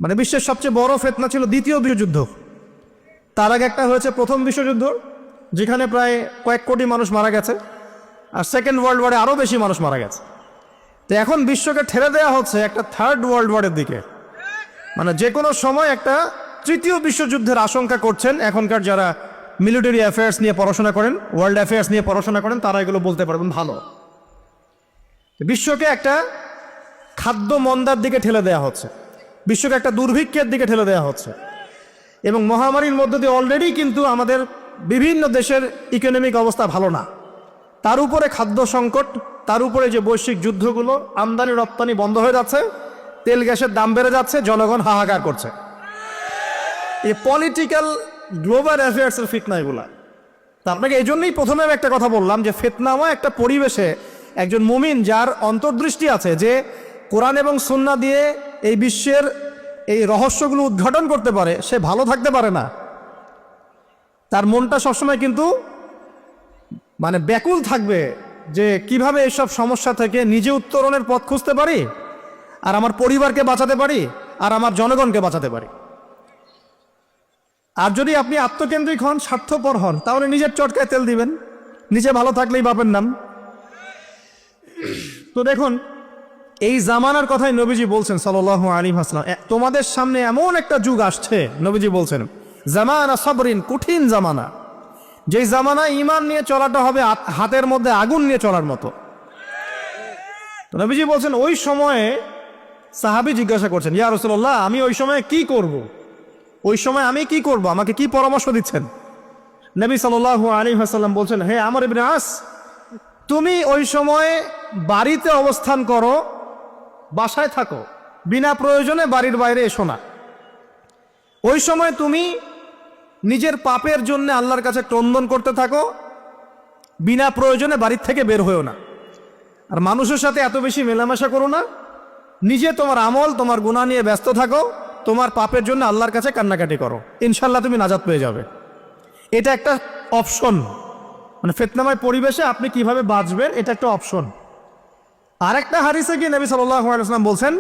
মানে বিশ্বের সবচেয়ে বড় ফিতনা ছিল দ্বিতীয় বিশ্বযুদ্ধ। তার আগে একটা হয়েছে প্রথম বিশ্বযুদ্ধ, যেখানে প্রায় কয়েক কোটি মানুষ মারা গেছে, আর সেকেন্ড ওয়ার্ল্ড ওয়ারে আরও বেশি মানুষ মারা গেছে। তো এখন বিশ্বকে ঠেলে দেওয়া হচ্ছে একটা থার্ড ওয়ার্ল্ড ওয়ারের দিকে, মানে যে কোনো সময় একটা তৃতীয় বিশ্বযুদ্ধের আশঙ্কা করছেন এখনকার যারা মিলিটারি অ্যাফেয়ার্স নিয়ে পড়াশোনা করেন, ওয়ার্ল্ড অ্যাফেয়ার্স নিয়ে পড়াশোনা করেন, তারা এগুলো বলতে পারবেন ভালো। বিশ্বকে একটা খাদ্য মন্দার দিকে ঠেলে দেওয়া হচ্ছে, বিশ্বকে একটা দুর্ভিক্ষের দিকে ঠেলে দেওয়া হচ্ছে, এবং মহামারীর মধ্য দিয়ে অলরেডি কিন্তু আমাদের বিভিন্ন দেশের ইকোনমিক অবস্থা ভালো না, তার উপরে খাদ্য সংকট, তার উপরে যে বৈশ্বিক যুদ্ধগুলো, আমদানি রপ্তানি বন্ধ হয়ে যাচ্ছে, তেল গ্যাসের দাম বেড়ে যাচ্ছে, জনগণ হাহাকার করছে। এই পলিটিক্যাল গ্লোবাল অ্যাফেয়ার্সের ফিতনা এগুলা। তা আপনাকে এই জন্যই প্রথমে আমি একটা কথা বললাম যে ফিতনাময় একটা পরিবেশে একজন মুমিন যার অন্তর্দৃষ্টি আছে, যে কোরআন এবং সুন্নাহ দিয়ে এই বিশ্বের এই রহস্যগুলো উদ্ঘাটন করতে পারে, সে ভালো থাকতে পারে না। তার মনটা সবসময় কিন্তু মানে ব্যাকুল থাকবে যে কিভাবে এইসব সমস্যা থেকে নিজে উত্তরণের পথ খুঁজতে পারি, আর আমার পরিবারকে বাঁচাতে পারি, আর আমার জনগণকে বাঁচাতে পারি। আর যদি আপনি আত্মকেন্দ্রিক হন, স্বার্থপর হন, তাহলে নিজের চটকায় তেল দিবেন, নিজে ভালো থাকলেই বাপের নাম। তো দেখুন, এই জামানার কথাই নবীজি বলছেন সাল্লাল্লাহু আলাইহি ওয়াসাল্লাম, তোমাদের সামনে এমন একটা যুগ আসছে, নবীজি বলছেন জামানা সাবরিন, কঠিন জামানা, যেই জামানায় ঈমান নিয়ে চলাটা হবে হাতের মধ্যে আগুন নিয়ে চলার মতো। তো নবীজি বলছেন ওই সময়ে সাহাবী জিজ্ঞাসা করছেন, ইয়া রাসূলুল্লাহ, আমি ওই সময়ে কি করব? ওই সময় আমি কি করব, আমাকে কি পরামর্শ দিচ্ছেন? নবী সাল্লাল্লাহু আলাইহি ওয়াসাল্লাম বলছেন, হে আমর ইবনে আস, তুমি ওই সময়ে বাড়িতে অবস্থান করো, বাসায় থাকো, বিনা প্রয়োজনে বাড়ির বাইরে এসো না। ওই সময় তুমি নিজের পাপের জন্য আল্লাহর কাছে ক্রন্দন করতে থাকো, বিনা প্রয়োজনে বাড়ির থেকে বের হয়েও না। আর মানুষের সাথে এত বেশি মেলামেশা করো না, নিজে তোমার আমল, তোমার গুনাহ নিয়ে ব্যস্ত থাকো, তোমার পাপের জন্য আল্লাহর কাছে কান্নাকাটি করো, ইনশাল্লাহ তুমি নাজাত পেয়ে যাবে। এটা একটা অপশন, মানে ফিতনাময় পরিবেশে আপনি কিভাবে বাঁচবেন, এটা একটা অপশন। আর একটা হাদিসে কি নবী সাল্লাল্লাহু আলাইহি ওয়াসাল্লাম বলছেন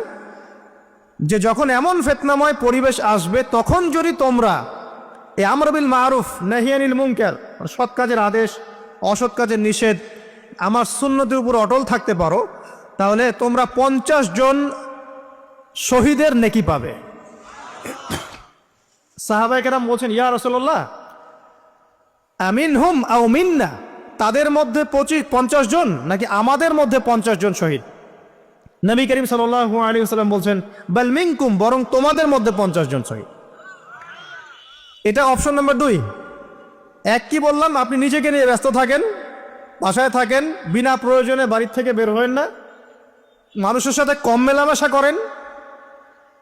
যে যখন এমন ফিতনাময় পরিবেশ আসবে, তখন যদি তোমরা এই আমর বিল মারুফ নাহি আনিল মুনকার, সৎ কাজের আদেশ, অসৎ কাজের নিষেধ, আমার সুন্নতের উপর অটল থাকতে পারো, তাহলে তোমরা 50 জন শহীদের নেকি পাবে। সাহাবায়ে কেরাম বলছেন, ইয়া রাসূলুল্লাহ, আমিনহুম আও মিন্না, তাদের মধ্যে 50 জন নাকি আমাদের মধ্যে 50 জন শহীদ? নবী করিম সাল্লাল্লাহু আলাইহি ওয়াসাল্লাম বলছেন, বাল মিনকুম, বরং তোমাদের মধ্যে 50 জন শহীদ। এটা অপশন নাম্বার 2। এক কি বললাম, আপনি নিজেকে নিয়ে ব্যস্ত থাকেন, বাসায় থাকেন, বিনা প্রয়োজনে বাড়ির থেকে বের হবেন না, মানুষের সাথে কম মেলামেশা করেন,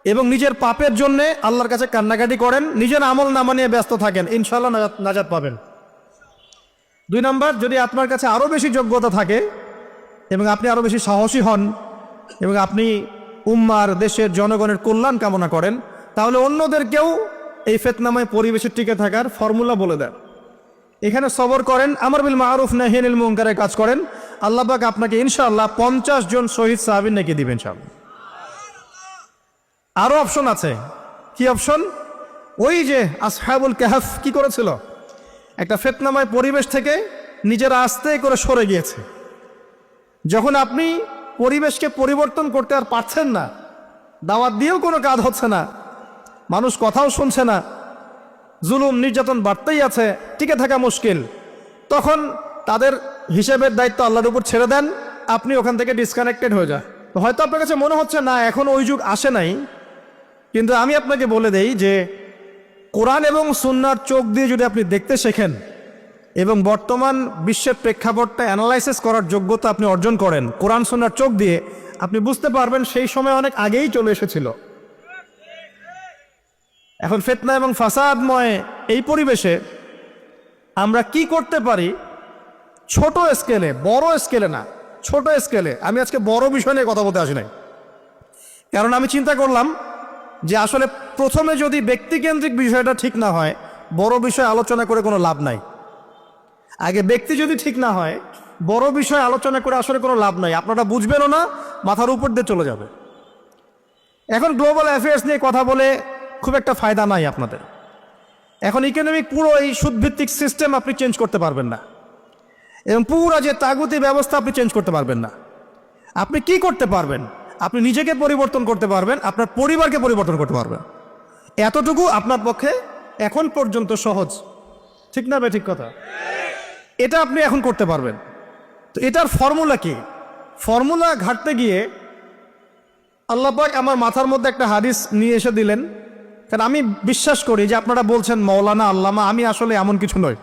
এবং নিজের পাপের জন্যে আল্লাহর কাছে কান্নাকাটি করেন, নিজের আমল নামা নিয়ে ব্যস্ত থাকেন, ইনশাআল্লাহ নাজাত পাবেন। 2 নাম্বার, যদি আপনার কাছে আরও বেশি যোগ্যতা থাকে এবং আপনি আরও বেশি সাহসী হন এবং আপনি উম্মার, দেশের জনগণের কল্যাণ কামনা করেন, তাহলে অন্যদেরকেও এই ফিতনাময় পরিবেশে টিকে থাকার ফর্মুলা বলে দেন। এখানে সবর করেন, আমর বিল মারুফ নাহি আনিল মুনকারের কাজ করেন, আল্লাহ পাক আপনাকে ইনশাআল্লাহ 50 জন শহীদ সাহাবীর নেকি দিবেন ইনশাআল্লাহ। আরও অপশন আছে। কি অপশন? ওই যে আসহাবুল কাহফ কি করেছিল, একটা ফিতনাময় পরিবেশ থেকে নিজেরা আস্তে করে সরে গিয়েছে। যখন আপনি পরিবেশকে পরিবর্তন করতে আর পারছেন না, দাওয়াত দিয়েও কোনো কাজ হচ্ছে না, মানুষ কথাও শুনছে না, জুলুম নির্যাতন বাড়তেই আছে, টিকে থাকা মুশকিল, তখন তাদের হিসেবের দায়িত্ব আল্লাহর উপর ছেড়ে দেন, আপনি ওখান থেকে ডিসকানেক্টেড হয়ে যান। হয়তো আপনার কাছে মনে হচ্ছে না এখন ওই যুগ আসে নাই, কিন্তু আমি আপনাকে বলে দেই যে কোরআন এবং সুন্নাহর চোখ দিয়ে যদি আপনি দেখতে শেখেন এবং বর্তমান বিশ্বের প্রেক্ষাপটটা অ্যানালাইসিস করার যোগ্যতা আপনি অর্জন করেন কোরআন সুন্নাহর চোখ দিয়ে, আপনি বুঝতে পারবেন সেই সময় অনেক আগেই চলে এসেছিল। এখন ফিতনা এবং ফাসাদময় এই পরিবেশে আমরা কি করতে পারি, ছোট স্কেলে, বড় স্কেলে না, ছোট স্কেলে। আমি আজকে বড় বিষয় নিয়ে কথা বলতে আসি নাই, কারণ আমি চিন্তা করলাম যে আসলে প্রথমে যদি ব্যক্তিকেন্দ্রিক বিষয়টা ঠিক না হয়, বড় বিষয় আলোচনা করে কোনো লাভ নাই। আগে ব্যক্তি যদি ঠিক না হয়, বড় বিষয় আলোচনা করে আসলে কোনো লাভ নাই, আপনারা বুঝবেনও না, মাথার উপর দিয়ে চলে যাবে। এখন গ্লোবাল অ্যাফেয়ার্স নিয়ে কথা বলে খুব একটা ফায়দা নাই আপনাদের। এখন ইকোনমিক পুরো এই সুদভিত্তিক সিস্টেম আপনি চেঞ্জ করতে পারবেন না, এবং পুরো যে তাগুতি ব্যবস্থা আপনি চেঞ্জ করতে পারবেন না। আপনি কি করতে পারবেন? আপনি নিজেকে পরিবর্তন করতে পারবেন, আপনার পরিবারকে পরিবর্তন করতে পারবেন। এতটুকু আপনার পক্ষে এখন পর্যন্ত সহজ, ঠিক না? ঠিক কথা। এটা আপনি এখন করতে পারবেন। তো এটার ফর্মুলা কি? ফর্মুলা ঘাটতে গিয়ে আল্লাহ পাক আমার মাথার মধ্যে একটা হাদিস নিয়ে এসে দিলেন। কারণ আমি বিশ্বাস করি যে আপনারা বলছেন মৌলানা আল্লামা, আমি আসলে এমন কিছু নই।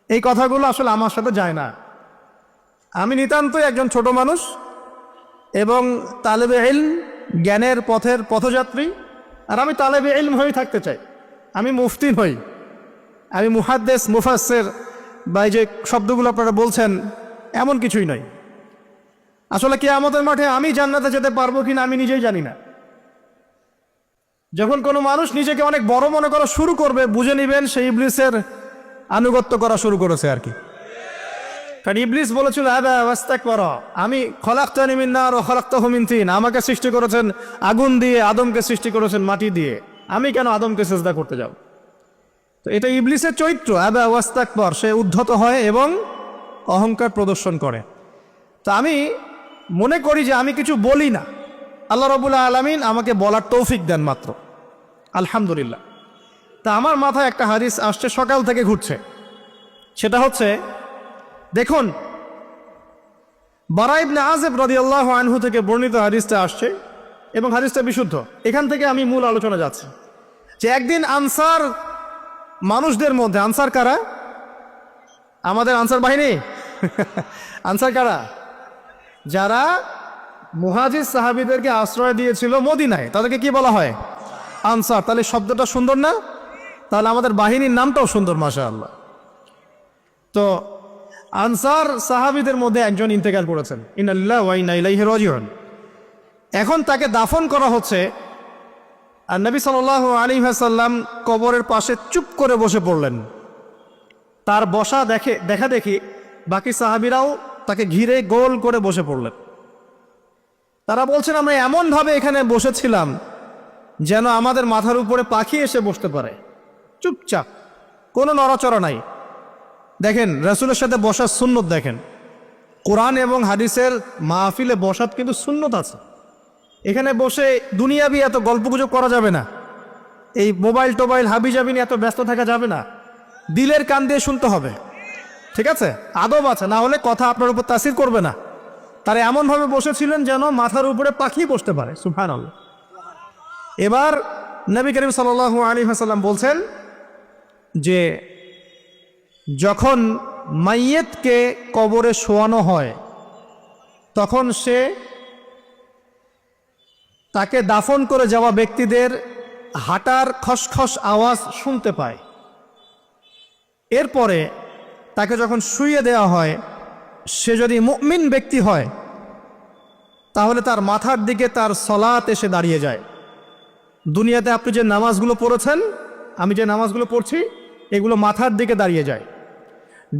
এই কথাগুলো আসলে আমার সাথে যায় না। আমি নিতান্তই একজন ছোট মানুষ এবং তালেবে ইলম, জ্ঞানের পথের পথযাত্রী। আর আমি তালেবে ইলম হয়েই থাকতে চাই। আমি মুফতি নই, আমি মুহাদ্দিস, মুফাসসির বা এই যে শব্দগুলো আপনারা বলছেন এমন কিছুই নয়। আসলে কিয়ামতের মাঠে আমি জান্নাতে যেতে পারবো কিনা আমি নিজেই জানি না। যখন কোনো মানুষ নিজেকে অনেক বড় মনে করা শুরু করবে, বুঝে নেবেন সে ইবলিসের আনুগত্য করা শুরু করেছে আর কি। কারণ ইবলিস বলেছিল আবা ওয়াস্তাকবারা, আমি খলাকতানি মিন নার ওয়া খলাকতাহু মিন তিন, আমাকে সৃষ্টি করেছেন আগুন দিয়ে, আদমকে সৃষ্টি করেছেন মাটি দিয়ে, আমি কেন আদমকে সিজদা করতে যাব? তো এটা ইবলিসের চরিত্র, আবা ওয়াস্তাকবার, সে উদ্ধত হয় এবং অহংকার প্রদর্শন করে। তো আমি মনে করি যে আমি কিছু বলি না, আল্লাহ রাব্বুল আলামিন আমাকে বলার তৌফিক দেন মাত্র, আলহামদুলিল্লাহ। তা আমার মাথায় একটা হাদিস আসছে, সকাল থেকে ঘুরছে। সেটা হচ্ছে, দেখুন, বারা ইবনে আযিব রাদিয়াল্লাহু আনহু থেকে বর্ণিত হাদিসটা আসছে এবং হাদিসটা বিশুদ্ধ। এখান থেকে আমি মূল আলোচনা যাচ্ছি যে একদিন আনসার মানুষদের মধ্যে, আনসার কারা? আমাদের আনসার বাহিনী। আনসার কারা? যারা মুহাজির সাহাবীদেরকে আশ্রয় দিয়েছিল মদিনায়, তাদেরকে কি বলা হয়? আনসার। তাহলে শব্দটা সুন্দর না? তাহলে আমাদের বাহিনীর নামটাও সুন্দর, মাশাআল্লাহ। তো আনসার সাহাবীদের মধ্যে একজন ইন্তেকাল করেছেন, ইন্না লিল্লাহি ওয়া ইন্না ইলাইহি রাজিউন। এখন তাকে দাফন করা হচ্ছে, আর নবী সাল্লাল্লাহু আলাইহি ওয়াসাল্লাম কবরের পাশে চুপ করে বসে পড়লেন। তার বসা দেখা দেখি বাকি সাহাবীরাও তাকে ঘিরে গোল করে বসে পড়লেন। তারা বলছেন আমরা এমনভাবে এখানে বসেছিলাম যেন আমাদের মাথার উপরে পাখি এসে বসতে পারে, চুপচাপ, কোনো নড়াচড়া নাই। দেখেন রাসূলের সাথে বসার সুন্নত, দেখেন কোরআন এবং হাদিসের মাহফিলে বসার কিন্তু সুন্নত আছে। এখানে বসে দুনিয়াবি এত গল্পগুজব করা যাবে না, এই মোবাইল টোবাইল হাবিজাবি নিয়ে এত ব্যস্ত থাকা যাবে না, দিলের কান দিয়ে শুনতে হবে, ঠিক আছে? আদব আছে, না হলে কথা আপনার উপর তাসির করবে না। তারা এমনভাবে বসেছিলেন যেন মাথার উপরে পাখি বসতে পারে, সুবহানাল্লাহ। এবার নবী করিম সাল্লাল্লাহু আলাইহি ওয়াসাল্লাম বলছেন যে যখন মাইয়েতকে কবরে শোয়ানো হয় তখন সে তাকে দাফন করে যাওয়া ব্যক্তিদের হাঁটার খসখস আওয়াজ শুনতে পায়। এরপরে তাকে যখন শুইয়ে দেওয়া হয়, সে যদি মুমিন ব্যক্তি হয় তাহলে তার মাথার দিকে তার সলাত এসে দাঁড়িয়ে যায়। দুনিয়াতে আপনি যে নামাজগুলো পড়েছেন, আমি যে নামাজগুলো পড়ছি, এগুলো মাথার দিকে দাঁড়িয়ে যায়।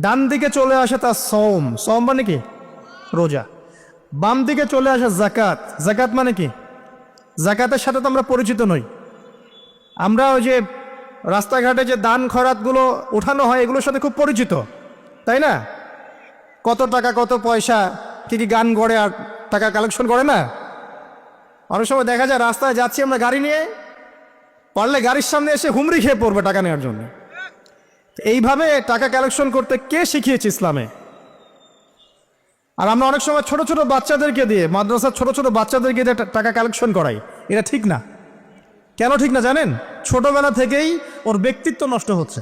ডান দিকে চলে আসে তার সওম, সওম মানে কি? রোজা। বাম দিকে চলে আসে যাকাত, যাকাত মানে কি? যাকাতের সাথে তো আমরা পরিচিত নই। আমরা ওই যে রাস্তাঘাটে যে দান খয়রাতগুলো উঠানো হয় এগুলোর সাথে খুব পরিচিত, তাই না? কত টাকা, কত পয়সা, কি কি গান গড়ে আর টাকা কালেকশন করে না? অনেক সময় দেখা যায় রাস্তায় যাচ্ছি আমরা গাড়ি নিয়ে, পারলে গাড়ির সামনে এসে হুমড়ি খেয়ে পড়বে টাকা নেওয়ার জন্য। এইভাবে টাকা কালেকশন করতে কে শিখিয়েছে ইসলামে? আর আমরা অনেক সময় ছোট ছোট বাচ্চাদেরকে দিয়ে, মাদ্রাসার ছোট ছোট বাচ্চাদেরকে দিয়ে টাকা কালেকশন করাই। এটা ঠিক না। কেন ঠিক না জানেন? ছোটবেলা থেকেই ওর ব্যক্তিত্ব নষ্ট হচ্ছে।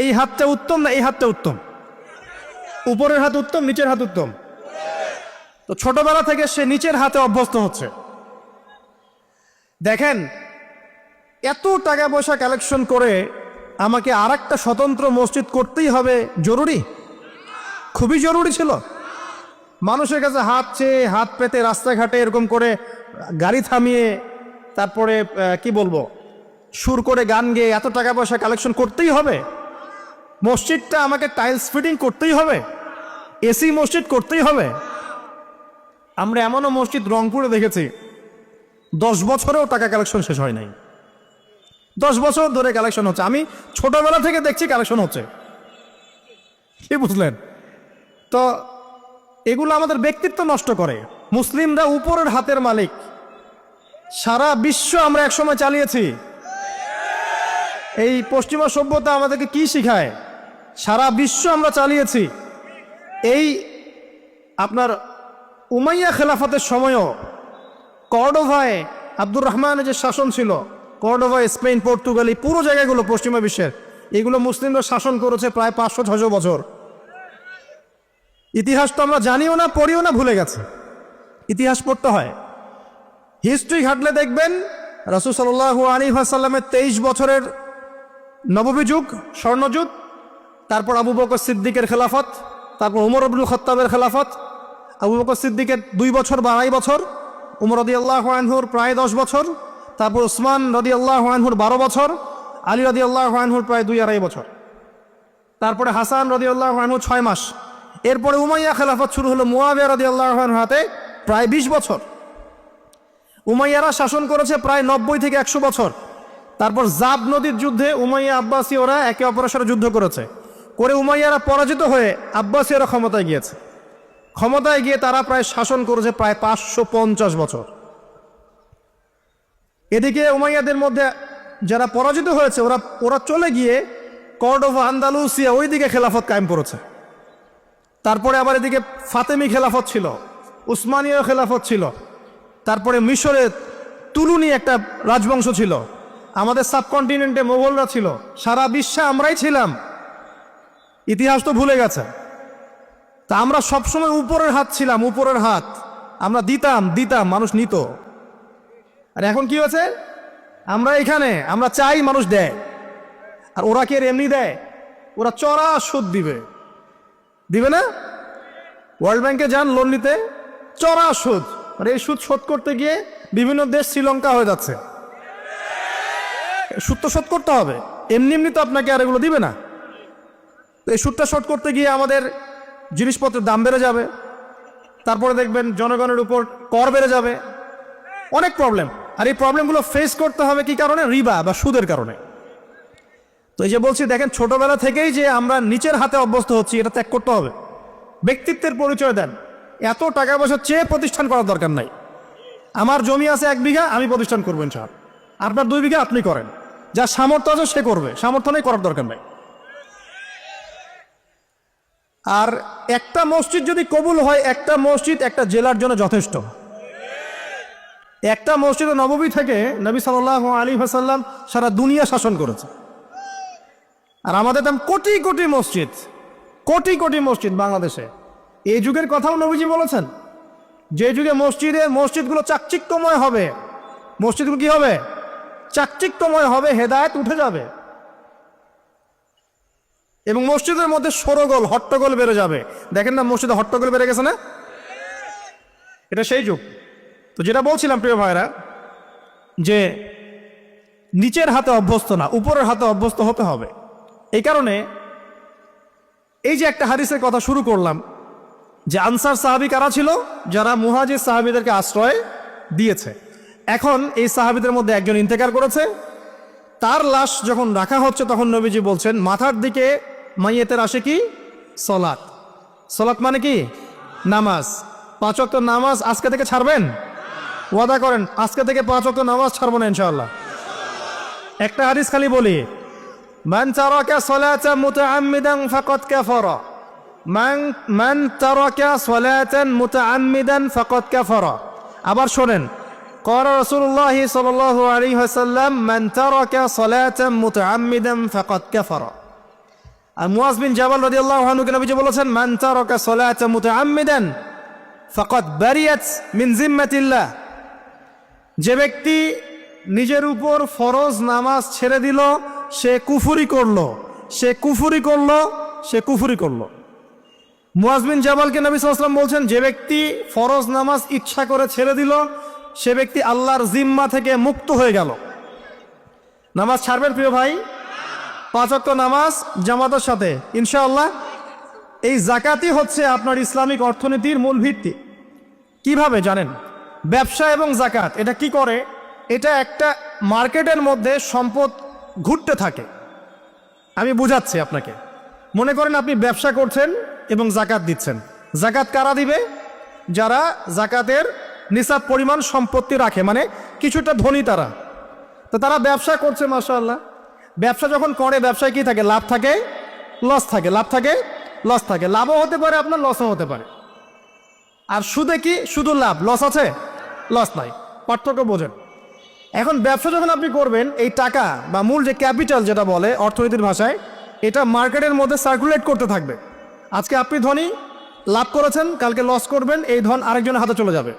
এই হাতটা উত্তম না এই হাতটা উত্তম? উপরের হাত উত্তম, নিচের হাত উত্তম? তো ছোটবেলা থেকে সে নিচের হাতে অভ্যস্ত হচ্ছে। দেখেন, এত টাকা পয়সা কালেকশন করে আমাকে আর একটা স্বতন্ত্র মসজিদ করতেই হবে জরুরি? খুবই জরুরি ছিল। মানুষের কাছে হাত চেয়ে, হাত পেতে রাস্তাঘাটে এরকম করে গাড়ি থামিয়ে, তারপরে কি বলবো, সুর করে গান গেয়ে এত টাকা পয়সা কালেকশন করতেই হবে? মসজিদটা আমাকে টাইলস ফিটিং করতেই হবে? এসি মসজিদ করতেই হবে? আমরা এমনও মসজিদ রংপুরে দেখেছি 10 বছরেও টাকা কালেকশন শেষ হয় নাই, 10 বছর ধরে কালেকশন হচ্ছে। আমি ছোটবেলা থেকে দেখছি কালেকশন হচ্ছে, কি বুঝলেন? তো এগুলো আমাদের ব্যক্তিত্ব নষ্ট করে। মুসলিমরা উপরের হাতের মালিক, সারা বিশ্ব আমরা একসময় চালিয়েছি। এই পশ্চিমা সভ্যতা আমাদেরকে কি শিখায়? সারা বিশ্ব আমরা চালিয়েছি। এই আপনার উমাইয়া খেলাফতের সময়ও কর্ডোভায় আব্দুর রহমানের যে শাসন ছিল, কর্ডোভায়, স্পেন, পর্তুগাল, এই পুরো জায়গাগুলো পশ্চিমা বিশ্বের, এগুলো মুসলিমরা শাসন করেছে প্রায় 500-600 বছর। ইতিহাস তো আমরা জানিও না, পড়িও না, ভুলে গেছে। ইতিহাস পড়তে হয়। হিস্ট্রি ঘাটলে দেখবেন রাসূল সাল্লাল্লাহু আলাইহি ওয়াসাল্লামের 23 বছরের নববী যুগ, স্বর্ণযুগ, তারপর আবু বকর সিদ্দিকের খেলাফত, তারপর উমর ইবনুল খাত্তাবের খেলাফত। আবু বকর সিদ্দিকের 2 বছর বা 2.5 বছর, উমর রাদিয়াল্লাহু আনহুর প্রায় 10 বছর, তারপর উসমান রাদিয়াল্লাহু আনহুর 12 বছর, আলী রাদিয়াল্লাহু আনহুর প্রায় 2-2.5 বছর, তারপরে হাসান রাদিয়াল্লাহু আনহু 6 মাস। এরপরে উমাইয়া খেলাফত শুরু হলো মুয়াবিয়া রাদিয়াল্লাহু আনহুর হাতে, প্রায় 20 বছর। উমাইয়ারা শাসন করেছে প্রায় 90 থেকে 100 বছর। তারপর জাব নদীর যুদ্ধে উমাইয়া আব্বাসী ওরা একে অপরের সাথে যুদ্ধ করেছে, করে উমাইয়ারা পরাজিত হয়ে আব্বাসীয়রা ক্ষমতায় গিয়েছে। ক্ষমতায় গিয়ে তারা প্রায় শাসন করেছে প্রায় 550 বছর। এদিকে উমাইয়াদের মধ্যে যারা পরাজিত হয়েছে ওরা চলে গিয়ে কর্ডোভা, আন্দালুসিয়া, ওইদিকে খেলাফত কায়েম করেছে। তারপরে আবার এদিকে ফাতেমি খেলাফত ছিল, উসমানীয় খেলাফত ছিল, তারপরে মিশরে তুলুনি একটা রাজবংশ ছিল, আমাদের সাবকন্টিনেন্টে মোগলরা ছিল, সারা বিশ্বে আমরাই ছিলাম। ইতিহাস তো ভুলে গেছে। তা আমরা সবসময় উপরের হাত ছিলাম, উপরের হাত আমরা দিতাম, মানুষ নিত। আর এখন কি হয়েছে? আমরা এখানে আমরা চাই, মানুষ দেয়। আর ওরা কি এমনি দেয়? ওরা চড়া সুদ দিবে না? ওয়ার্ল্ড ব্যাংকে যান লোন নিতে, চড়া সুদ। আর এই সুদ শোধ করতে গিয়ে বিভিন্ন দেশ শ্রীলঙ্কা হয়ে যাচ্ছে। সুদ তো শোধ করতে হবে, এমনি তো আপনাকে আর এগুলো দিবে না। তো এই সুদটা শোধ করতে গিয়ে আমাদের জিনিসপত্রের দাম বেড়ে যাবে, তারপরে দেখবেন জনগণের উপর কর বেড়ে যাবে, অনেক প্রবলেম। আর এই প্রবলেমগুলো ফেস করতে হবে কি কারণে? রিবা বা সুদের কারণে। তো এই যে বলছি, দেখেন ছোটবেলা থেকেই যে আমরা নিচের হাতে অভ্যস্ত হচ্ছি, এটা ত্যাগ করতে হবে। ব্যক্তিত্বের পরিচয় দেন। এত টাকা পয়সা চেয়ে প্রতিষ্ঠান করার দরকার নাই। আমার জমি আছে 1 বিঘা, আমি প্রতিষ্ঠান করবো ইনশাআল্লাহ। আপনার 2 বিঘা আপনি করেন, যার সামর্থ্য আছে সে করবে, সামর্থ্য নেই করার দরকার নাই। আর একটা মসজিদ যদি কবুল হয়, একটা মসজিদ একটা জেলার জন্য যথেষ্ট। একটা মসজিদ নববী থেকে নবী সাল্লাল্লাহু আলাইহি ওয়াসাল্লাম সারা দুনিয়া শাসন করেছে। আর আমাদের তেমন কোটি কোটি মসজিদ বাংলাদেশে। এই যুগের কথাও নবীজি বলেছেন, যে যুগে মসজিদগুলো চাকচিক্যময় হবে, মসজিদগুলো কি হবে? চাকচিক্যময় হবে, হেদায়েত উঠে যাবে, এবং মসজিদের মধ্যে শোরগোল, হট্টগোল বেড়ে যাবে। দেখেন না মসজিদে হট্টগোল বেড়ে গেছে না? এটা সেই যুগ। তো যেটা বলছিলাম প্রিয় ভাইরা, যে নিচের হাতে অভ্যস্ত না, উপরের হাতে অভ্যস্ত হতে হবে। এই কারণে এই যে একটা হাদিসের কথা শুরু করলাম, যে আনসার সাহাবী কারা ছিল? যারা মুহাজির সাহাবীদেরকে আশ্রয় দিয়েছে। এখন এই সাহাবীদের মধ্যে একজন ইন্তেকাল করেছে, তার লাশ যখন রাখা হচ্ছে তখন নবীজি বলছেন, মাথার দিকে মাইয়েতের আসে কি? সলাত। সলাত মানে কি? নামাজ। 5 ওয়াক্ত নামাজ আজকে থেকে ছাড়বেন? ওয়াদা করেন আজকে থেকে 5 ওয়াক্ত নামাজ ছাড়বো না ইনশাআল্লাহ। একটা হাদিস খালি বলি, মান তারাকা সালাতান মুতাআম্মিদান ফাকাদ কাফারা, মান তারাকা সালাতান মুতাআম্মিদান ফাকাদ কাফারা। আবার শোনেন, ক্বালা রাসূলুল্লাহ সাল্লাল্লাহু আলাইহি ওয়াসাল্লাম, মান তারাকা সালাতান মুতাআম্মিদান ফাকাদ কাফারা। আর মুয়াজ বিন জাবাল রাদিয়াল্লাহু আনহু কে নবীজি বলেছেন, মান তারাকা সালাতান মুতাআম্মিদান ফাকাদ বারিয়াত মিন জিম্মাতিল্লাহ। যে ব্যক্তি নিজের উপর ফরজ নামাজ ছেড়ে দিল, সে কুফরি করলো। মুয়াজ বিন জাবালকে নবী সাল্লাল্লাহু আলাইহি ওয়াসাল্লাম বলছেন, যে ব্যক্তি ফরজ নামাজ ইচ্ছা করে ছেড়ে দিল, সে ব্যক্তি আল্লাহর জিম্মা থেকে মুক্ত হয়ে গেল। নামাজ ছাড়বেন প্রিয় ভাই? 5 ওয়াক্ত নামাজ জামাতের সাথে ইনশাআল্লাহ। এই যাকাতই হচ্ছে আপনার ইসলামিক অর্থনীতির মূল ভিত্তি। কিভাবে জানেন? ব্যবসা এবং জাকাত এটা কি করে? এটা একটা মার্কেটের মধ্যে সম্পদ ঘুরতে থাকে। আমি বুঝাচ্ছি আপনাকে। মনে করেন আপনি ব্যবসা করছেন এবং জাকাত দিচ্ছেন। জাকাত কারা দিবে? যারা জাকাতের নিসাব পরিমাণ সম্পত্তি রাখে, মানে কিছুটা ধনী তারা। তো তারা ব্যবসা করছে, মাশাআল্লাহ। ব্যবসা যখন করে, ব্যবসায় কি থাকে? লাভ থাকে, লস থাকে, লাভ থাকে, লস থাকে। লাভও হতে পারে আপনার, লসও হতে পারে। আর সুদে কি? শুধু লাভ, লস আছে, লস নাই। পার্থক্য বোঝেন। এখন ব্যবসা যখন আপনি করবেন, এই টাকা বা মূল যে ক্যাপিটাল যেটা বলে অর্থনীতির ভাষায়, এটা মার্কেটের মধ্যে সার্কুলেট করতে থাকবে। আজকে আপনি ধনী, লাভ করেছেন, কালকে লস করবেন, এই ধন আরেকজনের হাতে চলে যাবে।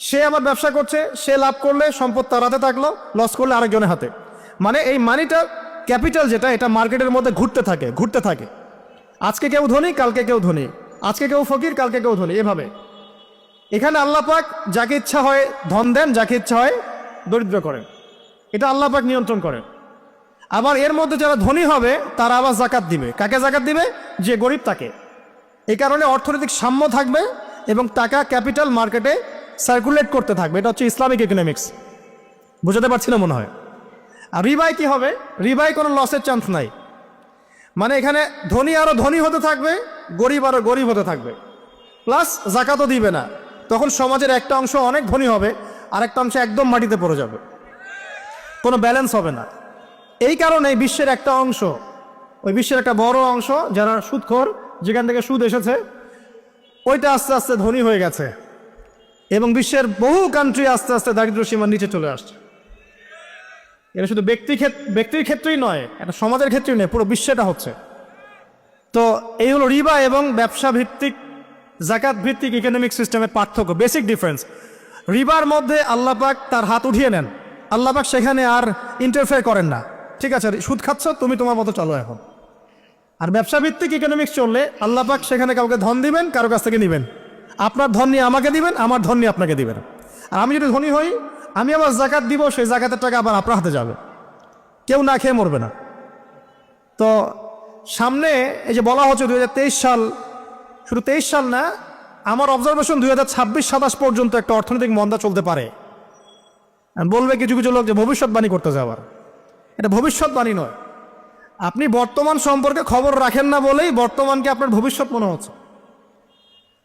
সে আবার ব্যবসা করছে, সে লাভ করলে সম্পদ তার হাতে থাকলো, লস করলে আরেকজনের হাতে। মানে এই মানিটা, ক্যাপিটাল যেটা, এটা মার্কেটের মধ্যে ঘুরতে থাকে, ঘুরতে থাকে। আজকে কেউ ধনী, কালকে কেউ ধনী, আজকে কেউ ফকির, কালকে কেউ ধনী, এভাবে। এখানে আল্লাহ পাক যাকে ইচ্ছা হয় ধন দেন, যাকে ইচ্ছা হয় দরিদ্র করেন। এটা আল্লাহ পাক নিয়ন্ত্রণ করেন। আবার এর মধ্যে যারা ধনী হবে তারা আবার জাকাত দিবে। কাকে জাকাত দিবে? যে গরিব তাকে। এই কারণে অর্থনৈতিক সাম্য থাকবে এবং টাকা, ক্যাপিটাল মার্কেটে সার্কুলেট করতে থাকবে। এটা হচ্ছে ইসলামিক ইকোনমিক্স। বুঝাতে পারছি না মনে হয়। আর রিবায় কি হবে? রিবায় কোনো লসের চান্স নাই। মানে এখানে ধনী আরো ধনী হতে থাকবে, গরিব আরো গরিব হতে থাকবে, প্লাস জাকাতও দিবে না। তখন সমাজের একটা অংশ অনেক ধনী হবে, আর একটা অংশ একদম মাটিতে পড়ে যাবে, কোনো ব্যালেন্স হবে না। এই কারণে বিশ্বের একটা অংশ, ওই বিশ্বের একটা বড় অংশ যারা সুদখোর, যেখান থেকে সুদ এসেছে, ওইটা আস্তে আস্তে ধনী হয়ে গেছে এবং বিশ্বের বহু কান্ট্রি আস্তে আস্তে দারিদ্র্য সীমার নিচে চলে আসছে। এটা শুধু ব্যক্তির ক্ষেত্রেই নয়, এটা সমাজের ক্ষেত্রেই নয়, পুরো বিশ্বটা হচ্ছে। তো এই হলো রিবা এবং ব্যবসা ভিত্তিক, জাকাত ভিত্তিক ইকোনমিক সিস্টেমের পার্থক্য, বেসিক ডিফারেন্স। রিবার মধ্যে আল্লাহ পাক তার হাত উঠিয়ে নেন, আল্লাহ পাক সেখানে আর ইন্টারফেয়ার করেন না। ঠিক আছে, সুদ খাচ্ছ, তুমি তোমার মতো চলো এখন। আর ব্যবসা ভিত্তিক ইকোনমিক্স চললে আল্লাহ পাক সেখানে কাউকে ধন দিবেন, কারো কাছ থেকে নেবেন। আপনার ধন নিয়ে আমাকে দিবেন, আমার ধন নিয়ে আপনাকে দিবেন। আর আমি যদি ধনী হই, আমি আবার জাকাত দিব, সেই জাকাতের টাকা আবার আপনার হাতে যাবে, কেউ না খেয়ে মরবে না। তো সামনে এই যে বলা হচ্ছে 2023 সাল, শুধু 23 সাল না, আমার অবজারভেশন 2026-27 পর্যন্ত একটা অর্থনৈতিক মন্দা চলতে পারে। বলবে কিছু কিছু লোক যে ভবিষ্যৎবাণী করতে যাওয়ার, এটা ভবিষ্যৎবাণী নয়। আপনি বর্তমান সম্পর্কে খবর রাখেন না বলেই বর্তমানকে আপনার ভবিষ্যৎ মনে হচ্ছে।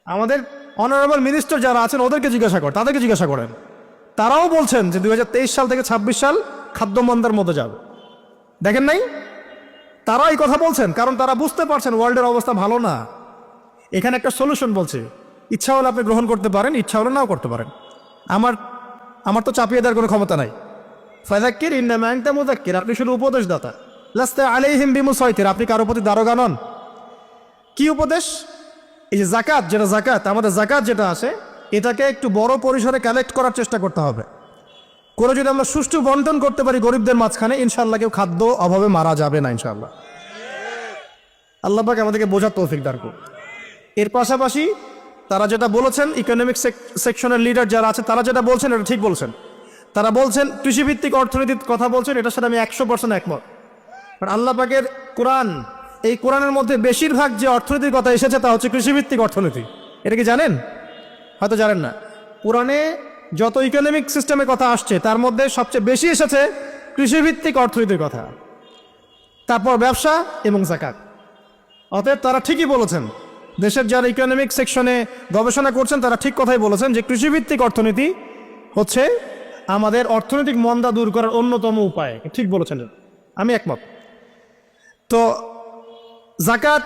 আমাদের অনারেবল মিনিস্টার যারা আছেন ওদেরকে জিজ্ঞাসা করেন, তাদেরকে জিজ্ঞাসা করেন, তারাও বলছেন যে 2023 সাল থেকে 26 সাল খাদ্যমন্দার মধ্যে যাবে। দেখেন নাই? তারা এই কথা বলছেন কারণ তারা বুঝতে পারছেন ওয়ার্ল্ডের অবস্থা ভালো না। এখানে একটা সলিউশন বলছে, ইচ্ছা হলে আপনি গ্রহণ করতে পারেন, ইচ্ছা হলে নাও করতে পারেন। আমার তো চাপিয়ে দেওয়ার কোনো ক্ষমতা নাই। ফাযাক্কির ইন্নামা আনতা মুযাক্কির, আপনি শুধু উপদেশদাতা। লাস্তা আলাইহিম বিমুসাইতির, আপনি কারো প্রতি দারোগা নন। কি উপদেশ? এই যে জাকাত, যেটা জাকাত, আমাদের জাকাত যেটা আছে, এটাকে একটু বড় পরিসরে কালেক্ট করার চেষ্টা করতে হবে। করে যদি আমরা সুষ্ঠু বন্টন করতে পারি গরিবদের মাঝখানে, ইনশাআল্লাহ কেউ খাদ্য অভাবে মারা যাবে না ইনশাআল্লাহ। আল্লাহ পাক আমাদেরকে বোঝার তৌফিক দান করুন। এর পাশাপাশি তারা যেটা বলেছেন, ইকোনমিক সেকশনের লিডার যারা আছে তারা যেটা বলছেন এটা ঠিক বলছেন। তারা বলছেন কৃষিভিত্তিক অর্থনীতির কথা বলছেন, এটার সাথে আমি 100% একমত। কারণ আল্লাহ পাকের কোরআন, এই কোরআনের মধ্যে বেশিরভাগ যে অর্থনীতির কথা এসেছে তা হচ্ছে কৃষিভিত্তিক অর্থনীতি। এটা কি জানেন? হয়তো জানেন না। কোরআনে যত ইকোনমিক সিস্টেমের কথা আসছে তার মধ্যে সবচেয়ে বেশি এসেছে কৃষিভিত্তিক অর্থনীতির কথা, তারপর ব্যবসা এবং জাকাত। অতএব তারা ঠিকই বলেছেন, দেশের যারা ইকোনমিক সেকশনে গবেষণা করছেন তারা ঠিক কথাই বলেছেন যে কৃষিভিত্তিক অর্থনীতি হচ্ছে আমাদের অর্থনৈতিক মন্দা দূর করার অন্যতম উপায়। ঠিক বলেছেন, আমি একমত। তো জাকাত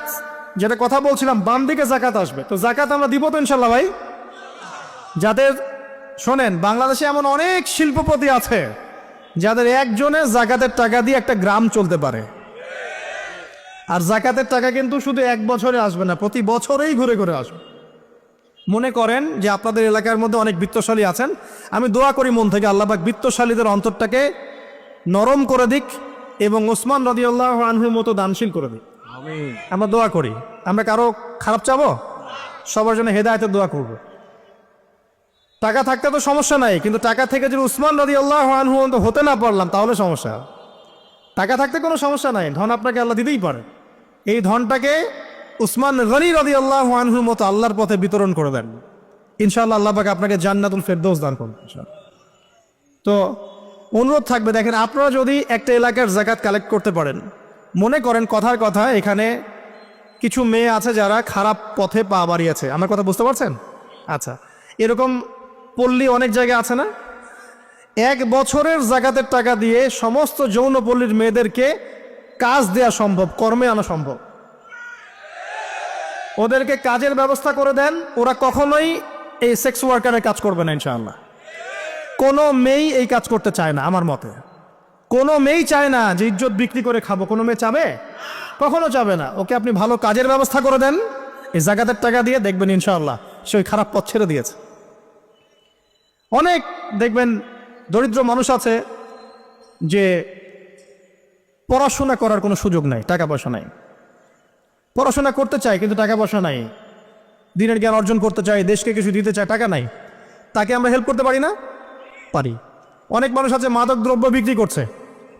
যেটা কথা বলছিলাম, বাম দিকে জাকাত আসবে, তো জাকাত আমরা দিব তো ইনশাল্লাহ ভাই। যাদের শোনেন, বাংলাদেশে এমন অনেক শিল্পপতি আছে যাদের একজনে জাকাতের টাকা দিয়ে একটা গ্রাম চলতে পারে। আর জাকাতের টাকা কিন্তু শুধু এক বছরে আসবে না, প্রতি বছরেই ঘুরে ঘুরে আসবে। মনে করেন যে আপনাদের এলাকার মধ্যে অনেক বিত্তশালী আছেন, আমি দোয়া করি মন থেকে আল্লাহ পাক বিত্তশালীদের অন্তরটাকে নরম করে দিক এবং ওসমান রাদিয়াল্লাহু আনহুর মতো দানশীল করে দিক। আমরা দোয়া করি, আমরা কারো খারাপ চাবো, সবার জন্য হেদায়েতের দোয়া করব। টাকা থাকতে তো সমস্যা নাই, কিন্তু টাকা থেকে যদি উসমান রাদিয়াল্লাহু আনহু হতে না পারলাম তাহলে সমস্যা। টাকা থাকতে কোনো সমস্যা নাই, ধন আপনাকে আল্লাহ দিতেই পারে। এই ধনটাকে উসমান গনি রাদিয়াল্লাহু আনহুর মতো আল্লাহর পথে বিতরণ করে দেন, ইনশাআল্লাহ আল্লাহ পাক আপনাকে জান্নাতুল ফেরদৌস দান করুন ইনশাআল্লাহ। তো অনুরোধ থাকবে, দেখেন আপনারা যদি একটা এলাকার যাকাত কালেক্ট করতে পারেন, মনে করেন কথার কথা এখানে কিছু মেয়ে আছে যারা খারাপ পথে পা বাড়িয়েছে, আমার কথা বুঝতে পারছেন? আচ্ছা, এরকম পল্লী অনেক জায়গায় আছে না? 1 বছরের যাকাতের টাকা দিয়ে সমস্ত যৌনপল্লীর মেয়েদেরকে কাজ দেয়া সম্ভব, কর্মে আনা সম্ভব। ওদেরকে কাজের ব্যবস্থা করে দেন, ওরা কখনোই এই সেক্স ওয়ার্কারের কাজ করবে না ইনশাআল্লাহ। কোনো মেয়েই এই কাজ করতে চায় না আমার মতে। কোনো মেয়েই চায় না যে ইজ্জত বিক্রি করে খাবো, কোনো মেয়ে চাবে? কখনো চাবে না। ওকে আপনি ভালো কাজের ব্যবস্থা করে দেন এই যাকাতের টাকা দিয়ে, দেখবেন ইনশাআল্লাহ সে ওই খারাপ পথ ছেড়ে দিয়েছে। অনেক দেখবেন দরিদ্র মানুষ আছে যে পড়াশোনা করার কোনো সুযোগ নাই, টাকা পয়সা নাই, পড়াশোনা করতে চায় কিন্তু টাকা পয়সা নাই, দিনের জ্ঞান অর্জন করতে চায়, দেশকে কিছু দিতে চায়, টাকা নাই। তাকে আমরা হেল্প করতে পারি না? পারি। অনেক মানুষ আছে মাদক দ্রব্য বিক্রি করছে,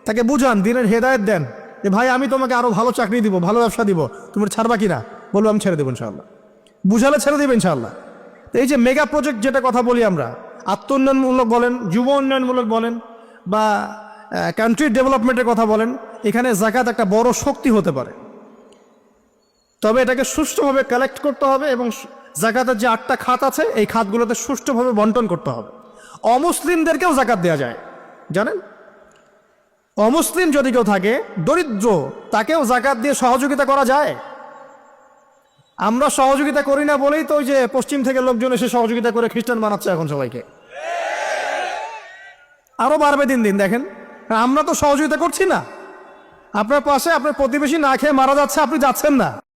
তাকে বুঝান, দিনের হেদায়েত দেন যে ভাই আমি তোমাকে আরো ভালো চাকরি দিব, ভালো ব্যবসা দিব, তুমি ছাড়বা কিনা? বলবো আমি ছেড়ে দেবো ইনশাআল্লাহ। বুঝালে ছেড়ে দেবে ইনশাআল্লাহ। তো এই যে মেগা প্রজেক্ট যেটা কথা বলি আমরা, আত্ম উন্নয়নমূলক বলেন, যুব উন্নয়নমূলক বলেন, বা কান্ট্রি ডেভেলপমেন্টের কথা বলেন, এখানে যাকাত একটা বড় শক্তি হতে পারে। তবে এটাকে সুষ্ঠুভাবে কালেক্ট করতে হবে এবং যাকাতের যে 8টা খাত আছে এই খাতগুলোতে সুষ্ঠুভাবে বন্টন করতে হবে। অমুসলিমদেরকেও যাকাত দেওয়া যায়, জানেন? অমুসলিম যদি কেউ থাকে, দরিদ্র, তাকেও যাকাত দিয়ে সহযোগিতা করা যায়। আমরা সহযোগিতা করি না বলেই তো ওই যে পশ্চিম থেকে লোকজন এসে সহযোগিতা করে খ্রিস্টান বানাচ্ছে এখন সবাইকে। আরো বাড়বে দিন দিন, দেখেন আমরা তো সহযোগিতা করছি না। আপনার পাশে আপনার প্রতিবেশী না খেয়ে মারা যাচ্ছে, আপনি যাচ্ছেন না।